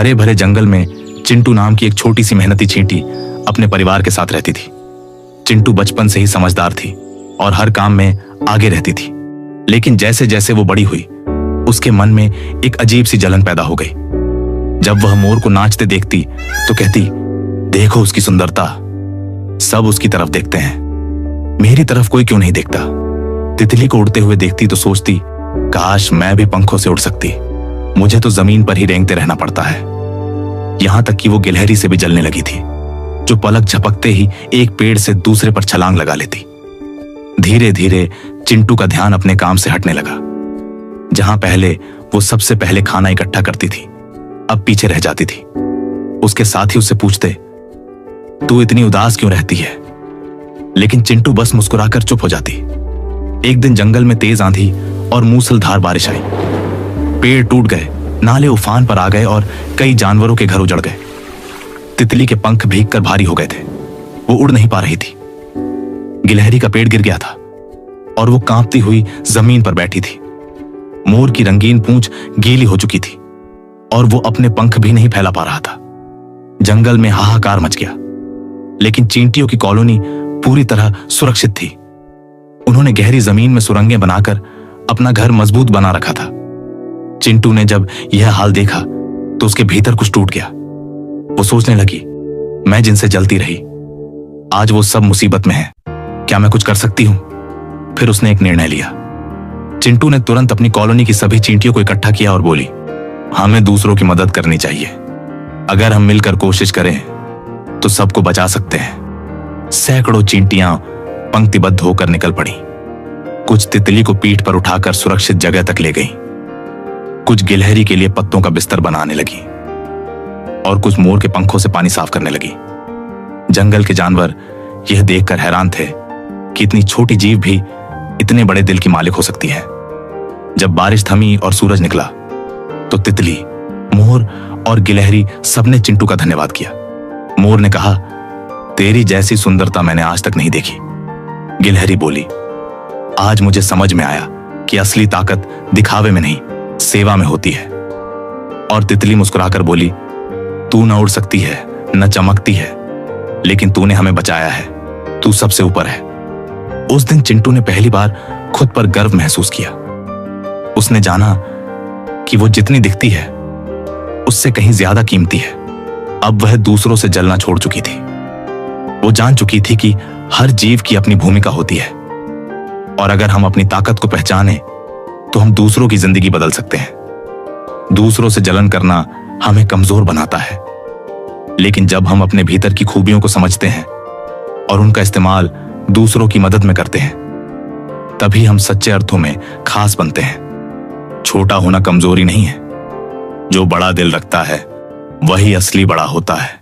हरे भरे जंगल में चिंटू नाम की एक छोटी सी मेहनती चींटी अपने परिवार के साथ रहती थी। चिंटू बचपन से ही समझदार थी और हर काम में आगे रहती थी। लेकिन जैसे जैसे वो बड़ी हुई, उसके मन में एक अजीब सी जलन पैदा हो गई। जब वह मोर को नाचते देखती तो कहती, देखो उसकी सुंदरता, सब उसकी तरफ देखते हैं, मेरी तरफ कोई क्यों नहीं देखता। तितली को उड़ते हुए देखती तो सोचती, काश मैं भी पंखों से उड़ सकती, मुझे तो जमीन पर ही रेंगते रहना पड़ता है। यहां तक कि वो गिलहरी से भी जलने लगी थी, जो पलक झपकते ही एक पेड़ से दूसरे पर छलांग लगा लेती। धीरे धीरे चिंटू का ध्यान अपने काम से हटने लगा। जहां पहले वो सबसे पहले खाना इकट्ठा करती थी, अब पीछे रह जाती थी। उसके साथी उससे पूछते, तू इतनी उदास क्यों रहती है? लेकिन चिंटू बस मुस्कुराकर चुप हो जाती। एक दिन जंगल में तेज आंधी और मूसलधार बारिश आई। पेड़ टूट गए, नाले उफान पर आ गए और कई जानवरों के घर उजड़ गए। तितली के पंख भीगकर भारी हो गए थे, वो उड़ नहीं पा रही थी। गिलहरी का पेड़ गिर गया था और वो कांपती हुई जमीन पर बैठी थी। मोर की रंगीन पूंछ गीली हो चुकी थी और वो अपने पंख भी नहीं फैला पा रहा था। जंगल में हाहाकार मच गया, लेकिन चींटियों की कॉलोनी पूरी तरह सुरक्षित थी। उन्होंने गहरी जमीन में सुरंगें बनाकर अपना घर मजबूत बना रखा था। चिंटू ने जब यह हाल देखा तो उसके भीतर कुछ टूट गया। वो सोचने लगी, मैं जिनसे जलती रही, आज वो सब मुसीबत में है, क्या मैं कुछ कर सकती हूं? फिर उसने एक निर्णय लिया। चिंटू ने तुरंत अपनी कॉलोनी की सभी चींटियों को इकट्ठा किया और बोली, हमें दूसरों की मदद करनी चाहिए। अगर हम मिलकर कोशिश करें तो सबको बचा सकते हैं। सैकड़ों चींटियां पंक्तिबद्ध होकर निकल पड़ी। कुछ तितली को पीठ पर उठाकर सुरक्षित जगह तक ले गई, कुछ गिलहरी के लिए पत्तों का बिस्तर बनाने लगी और कुछ मोर के पंखों से पानी साफ करने लगी। जंगल के जानवर यह देखकर हैरान थे कि इतनी छोटी जीव भी इतने बड़े दिल की मालिक हो सकती है। जब बारिश थमी और सूरज निकला तो तितली, मोर और गिलहरी सबने चिंटू का धन्यवाद किया। मोर ने कहा, तेरी जैसी सुंदरता मैंने आज तक नहीं देखी। गिलहरी बोली, आज मुझे समझ में आया कि असली ताकत दिखावे में नहीं, सेवा में होती है। और तितली मुस्कुराकर बोली, तू न उड़ सकती है, न चमकती है, लेकिन तूने हमें बचाया है, तू सबसे ऊपर है। उस दिन चिंटू ने पहली बार खुद पर गर्व महसूस किया। उसने जाना कि वो जितनी दिखती है उससे कहीं ज्यादा कीमती है। अब वह दूसरों से जलना छोड़ चुकी थी। वो जान चुकी थी कि हर जीव की अपनी भूमिका होती है और अगर हम अपनी ताकत को पहचाने तो हम दूसरों की जिंदगी बदल सकते हैं। दूसरों से जलन करना हमें कमजोर बनाता है, लेकिन जब हम अपने भीतर की खूबियों को समझते हैं और उनका इस्तेमाल दूसरों की मदद में करते हैं, तभी हम सच्चे अर्थों में खास बनते हैं। छोटा होना कमजोरी नहीं है, जो बड़ा दिल रखता है वही असली बड़ा होता है।